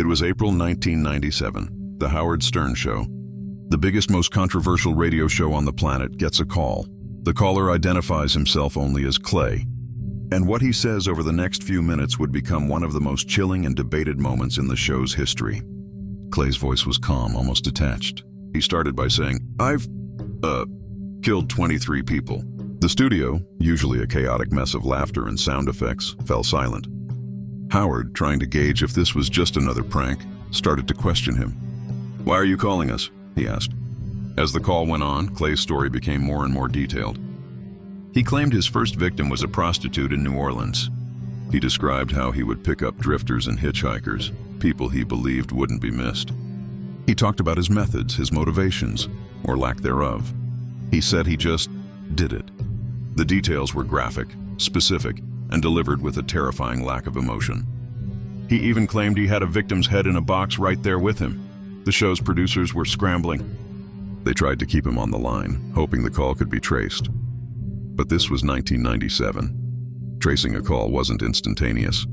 It was April 1997, The Howard Stern Show. The biggest, most controversial radio show on the planet gets a call. The caller identifies himself only as Clay. And what he says over the next few minutes would become one of the most chilling and debated moments in the show's history. Clay's voice was calm, almost detached. He started by saying, I've killed 23 people. The studio, usually a chaotic mess of laughter and sound effects, fell silent. Howard, trying to gauge if this was just another prank, started to question him. Why are you calling us? He asked. As the call went on, Clay's story became more and more detailed. He claimed his first victim was a prostitute in New Orleans. He described how he would pick up drifters and hitchhikers, people he believed wouldn't be missed. He talked about his methods, his motivations, or lack thereof. He said he just did it. The details were graphic, specific, and delivered with a terrifying lack of emotion. He even claimed he had a victim's head in a box right there with him. The show's producers were scrambling. They tried to keep him on the line, hoping the call could be traced. But this was 1997. Tracing a call wasn't instantaneous.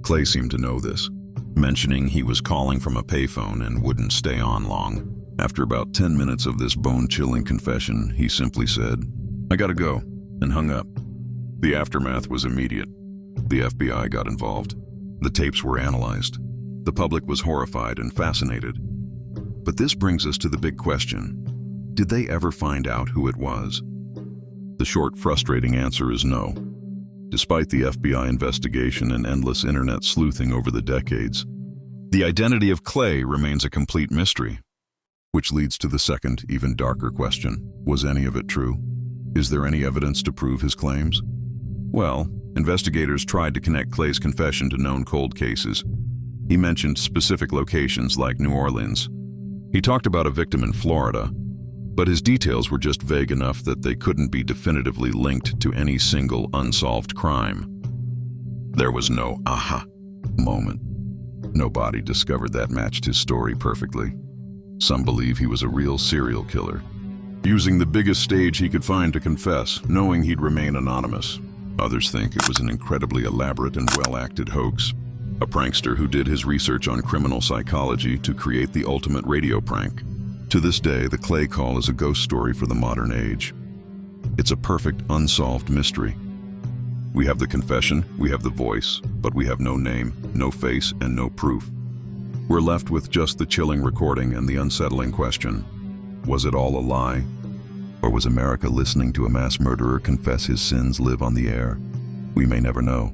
Clay seemed to know this, mentioning he was calling from a payphone and wouldn't stay on long. After about 10 minutes of this bone-chilling confession, he simply said, I gotta go, and hung up. The aftermath was immediate. The FBI got involved. The tapes were analyzed. The public was horrified and fascinated. But this brings us to the big question. Did they ever find out who it was? The short, frustrating answer is no. Despite the FBI investigation and endless internet sleuthing over the decades, the identity of Clay remains a complete mystery. Which leads to the second, even darker question. Was any of it true? Is there any evidence to prove his claims? Well, investigators tried to connect Clay's confession to known cold cases. He mentioned specific locations like New Orleans. He talked about a victim in Florida, but his details were just vague enough that they couldn't be definitively linked to any single unsolved crime. There was no aha moment. Nobody discovered that matched his story perfectly. Some believe he was a real serial killer, using the biggest stage he could find to confess, knowing he'd remain anonymous. Others think it was an incredibly elaborate and well-acted hoax, a prankster who did his research on criminal psychology to create the ultimate radio prank. To this day, the Clay call is a ghost story for the modern age. It's a perfect unsolved mystery. We have the confession, we have the voice, but we have no name, no face, and no proof. We're left with just the chilling recording and the unsettling question. Was it all a lie? Or was America listening to a mass murderer confess his sins live on the air? We may never know.